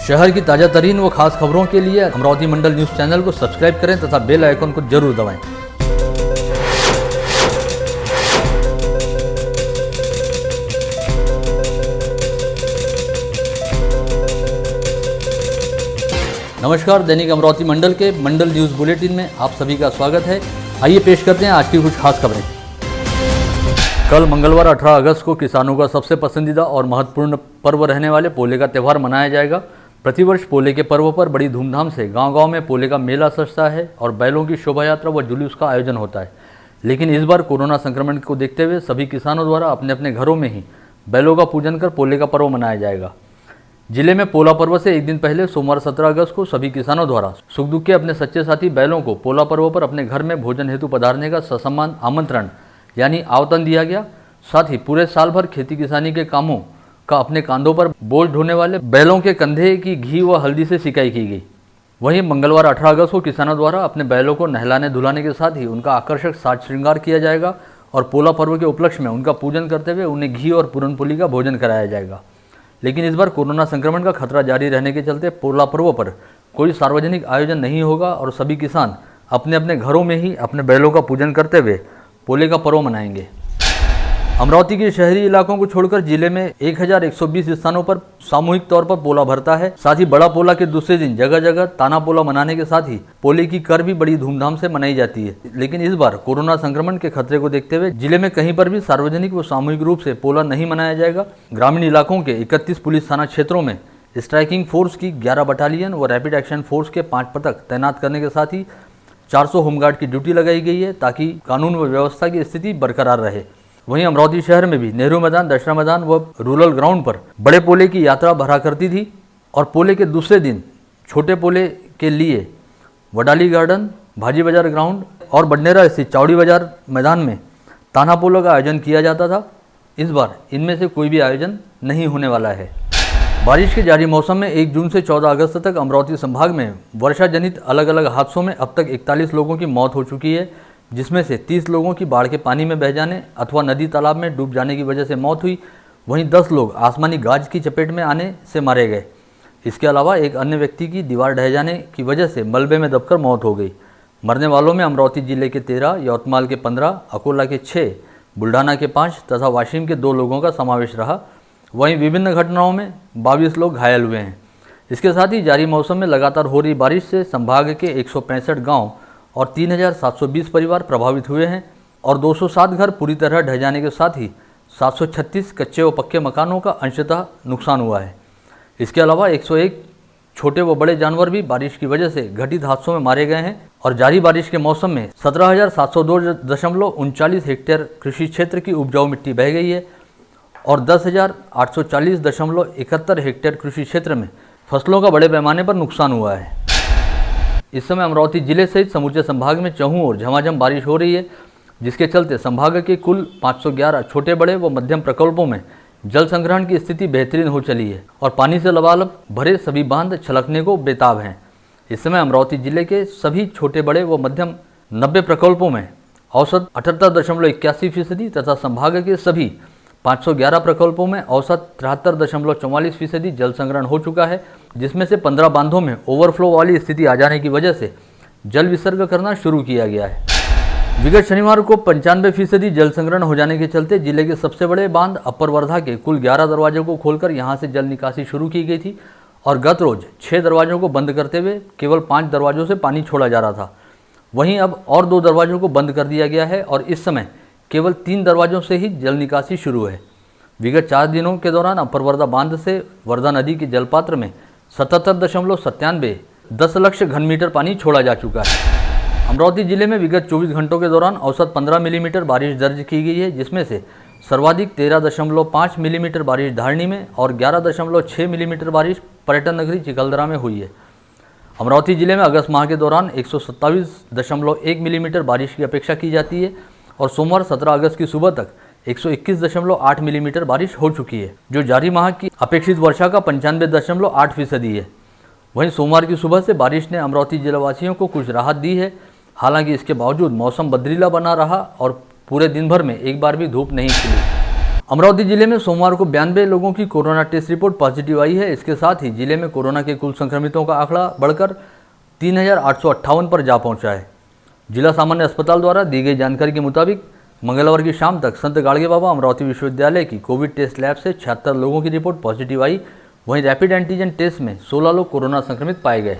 शहर की ताज़ा तरीन व खास खबरों के लिए अमरावती मंडल न्यूज़ चैनल को सब्सक्राइब करें तथा बेल आइकन को जरूर दबाएं। नमस्कार, दैनिक अमरावती मंडल के मंडल न्यूज़ बुलेटिन में आप सभी का स्वागत है। आइए पेश करते हैं आज की कुछ खास खबरें। कल मंगलवार 18 अगस्त को किसानों का सबसे पसंदीदा और महत्वपूर्ण पर्व रहने वाले पोले का त्यौहार मनाया जाएगा। प्रतिवर्ष पोले के पर्व पर बड़ी धूमधाम से गांव-गांव में पोले का मेला सजता है और बैलों की शोभा यात्रा व जुलूस का आयोजन होता है। लेकिन इस बार कोरोना संक्रमण को देखते हुए सभी किसानों द्वारा अपने अपने घरों में ही बैलों का पूजन कर पोले का पर्व मनाया जाएगा। जिले में पोला पर्व से एक दिन पहले सोमवार 17 अगस्त को सभी किसानों द्वारा सुख दुख के अपने सच्चे साथी बैलों को पोला पर्व पर अपने घर में भोजन हेतु पधारने का ससम्मान आमंत्रण यानी आवतन दिया गया। साथ ही पूरे साल भर खेती किसानी के कामों का अपने कांधों पर बोझ ढोने वाले बैलों के कंधे की घी व हल्दी से सिकाई की गई। वहीं मंगलवार 18 अगस्त को किसानों द्वारा अपने बैलों को नहलाने धुलाने के साथ ही उनका आकर्षक साज श्रृंगार किया जाएगा और पोला पर्व के उपलक्ष्य में उनका पूजन करते हुए उन्हें घी और पूरनपोली का भोजन कराया जाएगा। लेकिन इस बार कोरोना संक्रमण का खतरा जारी रहने के चलते पोला पर्व पर कोई सार्वजनिक आयोजन नहीं होगा और सभी किसान अपने अपने घरों में ही अपने बैलों का पूजन करते हुए पोले का पर्व मनाएंगे। अमरावती के शहरी इलाकों को छोड़कर जिले में 1120 स्थानों पर सामूहिक तौर पर पोला भरता है। साथ ही बड़ा पोला के दूसरे दिन जगह जगह ताना पोला मनाने के साथ ही पोले की कर भी बड़ी धूमधाम से मनाई जाती है। लेकिन इस बार कोरोना संक्रमण के खतरे को देखते हुए जिले में कहीं पर भी सार्वजनिक व सामूहिक रूप से पोला नहीं मनाया जाएगा। ग्रामीण इलाकों के 31 पुलिस थाना क्षेत्रों में स्ट्राइकिंग फोर्स की 11 बटालियन व रैपिड एक्शन फोर्स के 5 पथक तैनात करने के साथ ही 400 होमगार्ड की ड्यूटी लगाई गई है ताकि कानून व व्यवस्था की स्थिति बरकरार रहे। वहीं अमरावती शहर में भी नेहरू मैदान, दशहरा मैदान व रूरल ग्राउंड पर बड़े पोले की यात्रा भरा करती थी और पोले के दूसरे दिन छोटे पोले के लिए वडाली गार्डन, भाजी बाजार ग्राउंड और बडनेरा स्थित चौड़ी बाजार मैदान में ताना पोलो का आयोजन किया जाता था। इस बार इनमें से कोई भी आयोजन नहीं होने वाला है। बारिश के जारी मौसम में 1 जून से 14 अगस्त तक अमरावती संभाग में वर्षा जनित अलग अलग हादसों में अब तक 41 लोगों की मौत हो चुकी है, जिसमें से 30 लोगों की बाढ़ के पानी में बह जाने अथवा नदी तालाब में डूब जाने की वजह से मौत हुई। वहीं 10 लोग आसमानी गाज की चपेट में आने से मारे गए। इसके अलावा एक अन्य व्यक्ति की दीवार ढह जाने की वजह से मलबे में दबकर मौत हो गई। मरने वालों में अमरावती जिले के 13, यवतमाल के 15, अकोला के 6, बुल्ढाना के 5 तथा वाशिम के 2 लोगों का समावेश रहा। वहीं विभिन्न घटनाओं में 22 लोग घायल हुए हैं। इसके साथ ही जारी मौसम में लगातार हो रही बारिश से संभाग के 165 गाँव और 3720 परिवार प्रभावित हुए हैं और 207 घर पूरी तरह ढह जाने के साथ ही 736 कच्चे व पक्के मकानों का अंशतः नुकसान हुआ है। इसके अलावा 101 छोटे व बड़े जानवर भी बारिश की वजह से घटित हादसों में मारे गए हैं और जारी बारिश के मौसम में 17,702.39 हेक्टेयर कृषि क्षेत्र की उपजाऊ मिट्टी बह गई है और 10,840.71 हेक्टेयर कृषि क्षेत्र में फसलों का बड़े पैमाने पर नुकसान हुआ है। इस समय अमरावती जिले सहित समूचे संभाग में चहुं ओर झमाझम बारिश हो रही है, जिसके चलते संभाग के कुल 511 छोटे बड़े व मध्यम प्रकल्पों में जल संग्रहण की स्थिति बेहतरीन हो चली है और पानी से लबालब भरे सभी बांध छलकने को बेताब हैं। इस समय अमरावती जिले के सभी छोटे बड़े व मध्यम 90 प्रकल्पों में औसत 78.81% तथा संभाग के सभी 511 प्रकल्पों में औसत 73.44% जल संग्रहण हो चुका है, जिसमें से 15 बांधों में ओवरफ्लो वाली स्थिति आ जाने की वजह से जल विसर्ग करना शुरू किया गया है। विगत शनिवार को 95% जल संग्रहण हो जाने के चलते जिले के सबसे बड़े बांध अपर वर्धा के कुल 11 दरवाजों को खोलकर यहां से जल निकासी शुरू की गई थी और गत रोज 6 दरवाजों को बंद करते हुए केवल 5 दरवाजों से पानी छोड़ा जा रहा था। वहीं अब और 2 दरवाजों को बंद कर दिया गया है और इस समय केवल 3 दरवाजों से ही जल निकासी शुरू है। विगत 4 दिनों के दौरान अपर वर्धा बांध से वर्धा नदी के जलपात्र में 77.97 10 लाख घन मीटर पानी छोड़ा जा चुका है। अमरावती जिले में विगत 24 घंटों के दौरान औसत 15 मिलीमीटर बारिश दर्ज की गई है, जिसमें से सर्वाधिक 13.5 मिलीमीटर बारिश धारणी में और 11.6 मिलीमीटर बारिश पर्यटन नगरी चिकलदरा में हुई है। अमरावती जिले में अगस्त माह के दौरान 127.1 मिलीमीटर बारिश की अपेक्षा की जाती है और सोमवार 17 अगस्त की सुबह तक 121.8 मिलीमीटर बारिश हो चुकी है, जो जारी माह की अपेक्षित वर्षा का 95.8% है। वहीं सोमवार की सुबह से बारिश ने अमरावती जिलावासियों को कुछ राहत दी है। हालांकि इसके बावजूद मौसम बदरीला बना रहा और पूरे दिन भर में एक बार भी धूप नहीं खिली। अमरावती जिले में सोमवार को 92 लोगों की कोरोना टेस्ट रिपोर्ट पॉजिटिव आई है। इसके साथ ही जिले में कोरोना के कुल संक्रमितों का आंकड़ा बढ़कर 3858 पर जा पहुंचा है। जिला सामान्य अस्पताल द्वारा दी गई जानकारी के मुताबिक मंगलवार की शाम तक संत गाड़गे बाबा अमरावती विश्वविद्यालय की कोविड टेस्ट लैब से 76 लोगों की रिपोर्ट पॉजिटिव आई। वहीं रैपिड एंटीजन टेस्ट में 16 लोग कोरोना संक्रमित पाए गए।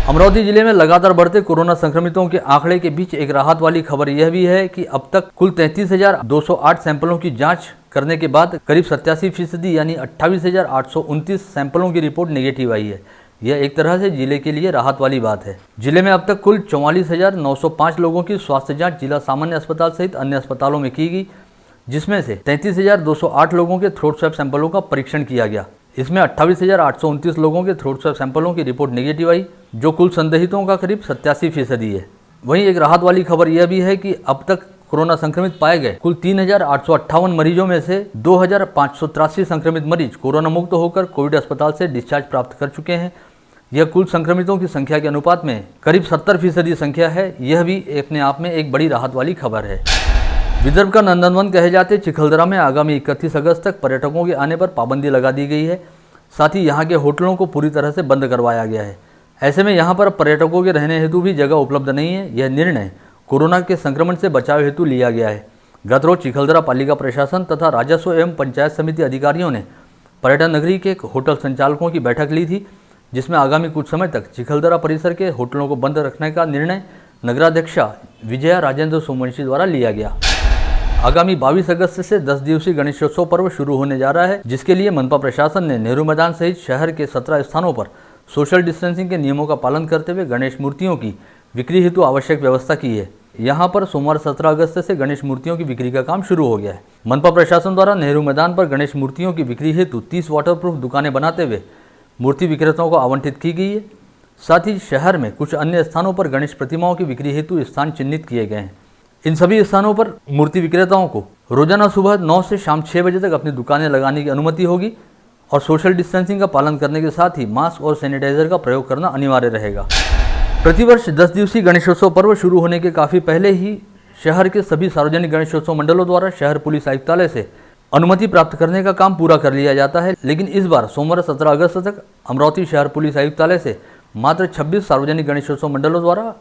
अमरावती जिले में लगातार बढ़ते कोरोना संक्रमितों के आंकड़े के बीच एक राहत वाली खबर यह भी है कि अब तक कुल 33,208 सैंपलों की जांच करने के बाद करीब 87% यानी 28,829 सैंपलों की रिपोर्ट नेगेटिव आई है। यह एक तरह से जिले के लिए राहत वाली बात है। जिले में अब तक कुल 44,905 लोगों की स्वास्थ्य जांच जिला सामान्य अस्पताल सहित अन्य अस्पतालों में की गई, जिसमें से 33,208 लोगों के थ्रोट स्वैब सैंपलों का परीक्षण किया गया। इसमें 28,829 लोगों के थ्रोट स्वैब सैंपलों की रिपोर्ट नेगेटिव आई, जो कुल संदिग्धों का करीब 87% है। वहीं एक राहत वाली खबर यह भी है कि अब तक कोरोना संक्रमित पाए गए कुल 3,858 मरीजों में से 2,583 संक्रमित मरीज कोरोना मुक्त होकर कोविड अस्पताल से डिस्चार्ज प्राप्त कर चुके हैं। यह कुल संक्रमितों की संख्या के अनुपात में करीब 70% संख्या है। यह भी अपने आप में एक बड़ी राहत वाली खबर है। विदर्भ का नंदनवन कहे जाते चिखलदरा में आगामी 31 अगस्त तक पर्यटकों के आने पर पाबंदी लगा दी गई है। साथ ही यहाँ के होटलों को पूरी तरह से बंद करवाया गया है। ऐसे में यहाँ पर पर्यटकों के रहने हेतु भी जगह उपलब्ध नहीं है। यह निर्णय कोरोना के संक्रमण से बचाव हेतु लिया गया है। गत रोज चिखलदरा पालिका प्रशासन तथा राजस्व एवं पंचायत समिति अधिकारियों ने पर्यटन नगरी के होटल संचालकों की बैठक ली थी, जिसमें आगामी कुछ समय तक चिखलदरा परिसर के होटलों को बंद रखने का निर्णय नगराध्यक्षा विजया राजेंद्र सोमवंशी द्वारा लिया गया। आगामी 22 अगस्त से 10 दिवसीय गणेशोत्सव पर्व शुरू होने जा रहा है, जिसके लिए मनपा प्रशासन ने नेहरू मैदान सहित शहर के 17 स्थानों पर सोशल डिस्टेंसिंग के नियमों का पालन करते हुए गणेश मूर्तियों की बिक्री हेतु आवश्यक व्यवस्था की है। यहाँ पर सोमवार 17 अगस्त से गणेश मूर्तियों की बिक्री का काम शुरू हो गया है। मनपा प्रशासन द्वारा नेहरू मैदान पर गणेश मूर्तियों की बिक्री हेतु 30 वाटरप्रूफ दुकानें बनाते हुए मूर्ति विक्रेताओं को आवंटित की गई है। साथ ही शहर में कुछ अन्य स्थानों पर गणेश प्रतिमाओं की बिक्री हेतु स्थान चिन्हित किए गए हैं। इन सभी स्थानों पर मूर्ति विक्रेताओं को रोजाना सुबह 9 से शाम 6 बजे तक अपनी दुकानें लगाने की अनुमति होगी और सोशल डिस्टेंसिंग का पालन करने के साथ ही मास्क और सैनिटाइजर का प्रयोग करना अनिवार्य रहेगा। प्रतिवर्ष 10 दिवसीय गणेशोत्सव पर्व शुरू होने के काफ़ी पहले ही शहर के सभी सार्वजनिक गणेशोत्सव मंडलों द्वारा शहर पुलिस आयुक्तालय से अनुमति प्राप्त करने का काम पूरा कर लिया जाता है। लेकिन इस बार सोमवार 17 अगस्त तक अमरावती शहर पुलिस आयुक्तालय से मात्र 26 सार्वजनिक गणेशोत्सव मंडलों द्वारा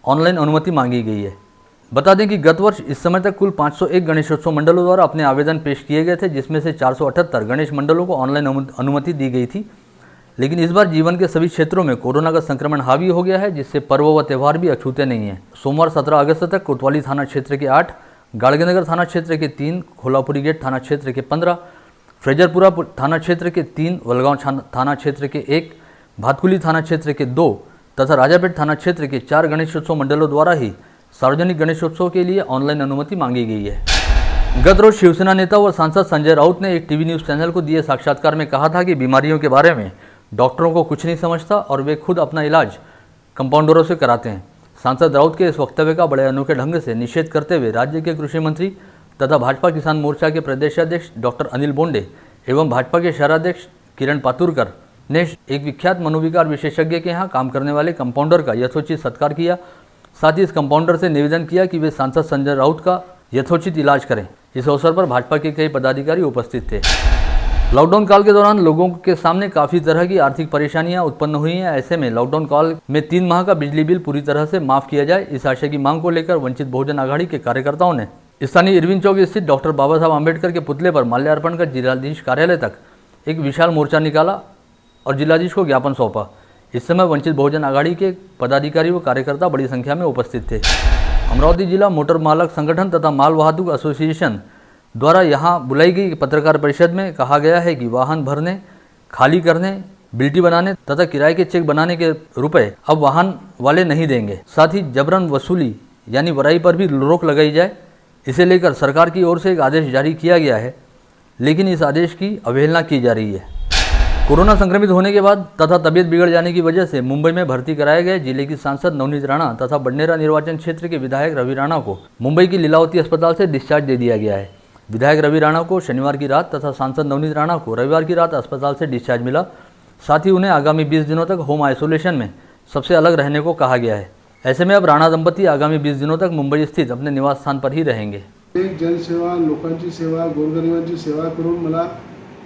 ऑनलाइन अनुमति मांगी गई है। बता दें कि गत वर्ष इस समय तक कुल 501 गणेशोत्सव मंडलों द्वारा अपने आवेदन पेश किए गए थे, जिसमें से 478 गणेश मंडलों को ऑनलाइन अनुमति दी गई थी। लेकिन इस बार जीवन के सभी क्षेत्रों में कोरोना का संक्रमण हावी हो गया है, जिससे पर्व व त्यौहार भी अछूते नहीं हैं। सोमवार 17 अगस्त तक कोतवाली थाना क्षेत्र के 8, गाड़गेनगर थाना क्षेत्र के 3, खोलापुरी गेट थाना क्षेत्र के 15, फ्रेजरपुरा थाना क्षेत्र के 3, वलगांव थाना क्षेत्र के 1, भातकुली थाना क्षेत्र के 2 तथा राजापेट थाना क्षेत्र के 4 गणेशोत्सव मंडलों द्वारा ही सार्वजनिक गणेशोत्सव के लिए ऑनलाइन अनुमति मांगी गई है। गत रोज शिवसेना नेता व सांसद संजय राउत ने एक टीवी न्यूज़ चैनल को दिए साक्षात्कार में कहा था कि बीमारियों के बारे में डॉक्टरों को कुछ नहीं समझता और वे खुद अपना इलाज कंपाउंडरों से कराते हैं। सांसद राउत के इस वक्तव्य का बड़े अनोखे ढंग से निषेध करते हुए राज्य के कृषि मंत्री तथा भाजपा किसान मोर्चा के प्रदेशाध्यक्ष डॉक्टर अनिल बोंडे एवं भाजपा के शहराध्यक्ष किरण पातुरकर ने एक विख्यात मनोविकार विशेषज्ञ के यहाँ काम करने वाले कंपाउंडर का यथोचित सत्कार किया। साथ ही इस कंपाउंडर से निवेदन किया कि वे सांसद संजय राउत का यथोचित इलाज करें। इस अवसर पर भाजपा के कई पदाधिकारी उपस्थित थे। लॉकडाउन काल के दौरान लोगों के सामने काफ़ी तरह की आर्थिक परेशानियां उत्पन्न हुई हैं। ऐसे में लॉकडाउन काल में 3 माह का बिजली बिल पूरी तरह से माफ़ किया जाए, इस आशय की मांग को लेकर वंचित बहुजन आघाड़ी के कार्यकर्ताओं ने स्थानीय इरविन चौक स्थित डॉक्टर बाबा साहब आम्बेडकर के पुतले पर माल्यार्पण कर जिलाधीश कार्यालय तक एक विशाल मोर्चा निकाला और जिलाधीश को ज्ञापन सौंपा। इस समय वंचित बहुजन आघाड़ी के पदाधिकारी व कार्यकर्ता बड़ी संख्या में उपस्थित थे। अमरावती जिला मोटर मालक संगठन तथा माल वाहतूक एसोसिएशन द्वारा यहाँ बुलाई गई पत्रकार परिषद में कहा गया है कि वाहन भरने, खाली करने, बिल्टी बनाने तथा किराए के चेक बनाने के रुपए अब वाहन वाले नहीं देंगे। साथ ही जबरन वसूली यानी वराई पर भी रोक लगाई जाए। इसे लेकर सरकार की ओर से एक आदेश जारी किया गया है, लेकिन इस आदेश की अवहेलना की जा रही है। कोरोना संक्रमित होने के बाद तथा तबियत बिगड़ जाने की वजह से मुंबई में भर्ती कराए गए जिले की सांसद नवनीत राणा तथा बडनेरा निर्वाचन क्षेत्र के विधायक रवि राणा को मुंबई की लीलावती अस्पताल से डिस्चार्ज दे दिया गया है। विधायक रवि राणा को शनिवार की रात तथा सांसद नवनीत राणा को रविवार की रात अस्पताल से डिस्चार्ज मिला। साथ ही उन्हें आगामी 20 दिनों तक होम आइसोलेशन में सबसे अलग रहने को कहा गया है। ऐसे में अब राणा दंपति आगामी 20 दिनों तक मुंबई स्थित अपने निवास स्थान पर ही रहेंगे। जनसेवा, लोकांची सेवा, गोरगरिबांची सेवा करून मला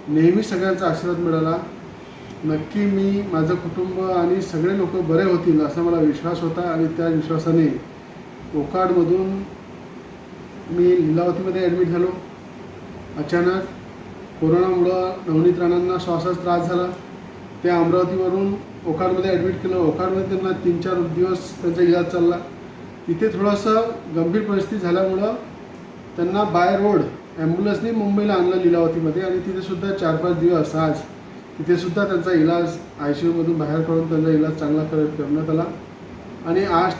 नेहमी सगळ्यांचा आशीर्वाद मिळाला. नक्की मी, माझं कुटुंब आणि सगळे लोक बरे होतील असा मला विश्वास होता आणि त्या विश्वासाने ओकाडमधून मी लीलावतीमध्ये ॲडमिट झालो. अचानक कोरोनामुळं नवनीत राणांना श्वासाचा त्रास झाला. ते अमरावतीवरून ओकाडमध्ये ॲडमिट केलं. ओकाडमध्ये त्यांना 3-4 दिवस त्यांचा इलाज चालला. तिथे थोडंसं गंभीर परिस्थिती झाल्यामुळं त्यांना बाय रोड ॲम्ब्युलन्सने मुंबईला आणलं लीलावतीमध्ये आणि तिथेसुद्धा 4-5 दिवस आज तिथेसुद्धा त्यांचा इलाज ICUमधून बाहेर काढून त्यांचा इलाज चांगला करण्यात आला. आणि आज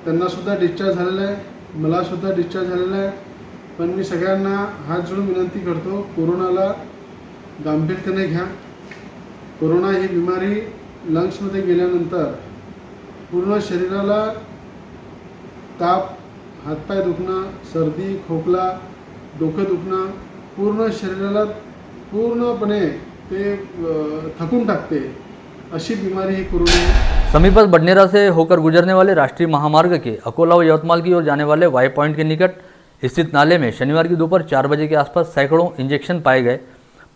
त्यांनासुद्धा डिस्चार्ज झालेला आहे, मलासुद्धा डिस्चार्ज झालेला आहे. पण मी सगळ्यांना हात जोडून विनंती करतो, कोरोनाला गांभीर्याने घ्या. कोरोना ही बिमारी लंग्समध्ये गेल्यानंतर पूर्ण शरीराला ताप, हातपाय दुखणं, सर्दी, खोकला, डोकं दुखणं, पूर्ण शरीराला पूर्णपणे ते थकून टाकते. अशी बीमारी ही कोरोना है। समीपस्थ बडनेरा से होकर गुजरने वाले राष्ट्रीय महामार्ग के अकोला व यवतमाल की ओर जाने वाले वाई पॉइंट के निकट स्थित नाले में शनिवार की दोपहर 4 बजे के आसपास सैकड़ों इंजेक्शन पाए गए।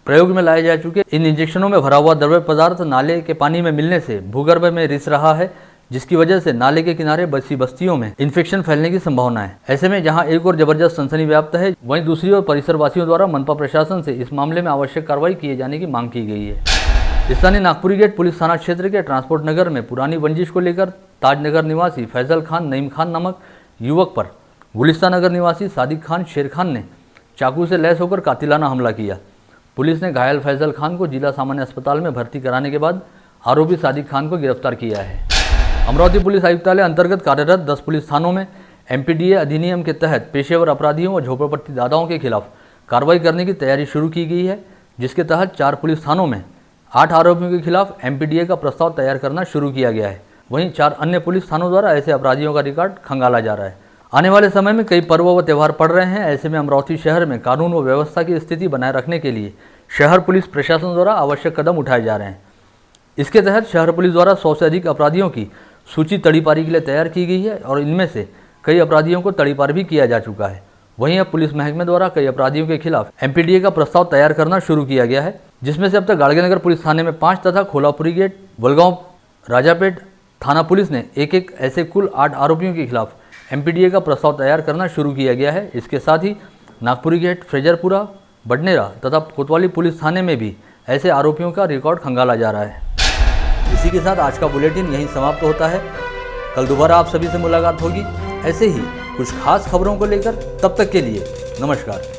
प्रयोग में लाए जा चुके इन इंजेक्शनों में भरा हुआ द्रव्य पदार्थ नाले के पानी में मिलने से भूगर्भ में रिस रहा है, जिसकी वजह से नाले के किनारे बसी बस्तियों में इन्फेक्शन फैलने की संभावना है। ऐसे में जहां एक और जबरदस्त सनसनी व्याप्त है, वहीं दूसरी ओर परिसरवासियों द्वारा मनपा प्रशासन से इस मामले में आवश्यक कार्रवाई किए जाने की मांग की गई है। स्थानीय नागपुरी गेट पुलिस थाना क्षेत्र के ट्रांसपोर्ट नगर में पुरानी बंजिश को लेकर ताजनगर निवासी फैजल खान नईम खान नामक युवक पर गुलिस्तान नगर निवासी सादिक खान शेर खान ने चाकू से लैस होकर कातिलाना हमला किया। पुलिस ने घायल फैजल खान को जिला सामान्य अस्पताल में भर्ती कराने के बाद आरोपी सादिक खान को गिरफ्तार किया है। अमरावती पुलिस आयुक्तालय अंतर्गत कार्यरत 10 पुलिस थानों में MPDA अधिनियम के तहत पेशेवर अपराधियों व झोपड़पट्टी दादाओं के खिलाफ कार्रवाई करने की तैयारी शुरू की गई है, जिसके तहत 4 पुलिस थानों में 8 आरोपियों के खिलाफ MPDA का प्रस्ताव तैयार करना शुरू किया गया है। वहीं 4 अन्य पुलिस थानों द्वारा ऐसे अपराधियों का रिकॉर्ड खंगाला जा रहा है। आने वाले समय में कई पर्व व त्यौहार पड़ रहे हैं। ऐसे में अमरावती शहर में कानून व व्यवस्था की स्थिति बनाए रखने के लिए शहर पुलिस प्रशासन द्वारा आवश्यक कदम उठाए जा रहे हैं। इसके तहत शहर पुलिस द्वारा 100 से अधिक अपराधियों की सूची तड़ीपारी के लिए तैयार की गई है और इनमें से कई अपराधियों को तड़ीपार भी किया जा चुका है। वहीं अब पुलिस महकमे द्वारा कई अपराधियों के खिलाफ MPDA का प्रस्ताव तैयार करना शुरू किया गया है, जिसमें से अब तक गाड़गेनगर पुलिस थाने में 5 तथा खोलापुरी गेट, वलगांव, राजापेट थाना पुलिस ने एक ऐसे कुल 8 आरोपियों के खिलाफ MPDA का प्रस्ताव तैयार करना शुरू किया गया है। इसके साथ ही नागपुरी गेट, फ्रेजरपुरा, बडनेरा तथा कोतवाली पुलिस थाने में भी ऐसे आरोपियों का रिकॉर्ड खंगाला जा रहा है। इसी के साथ आज का बुलेटिन यहीं समाप्त होता है। कल दोबारा आप सभी से मुलाकात होगी ऐसे ही कुछ खास खबरों को लेकर। तब तक के लिए नमस्कार।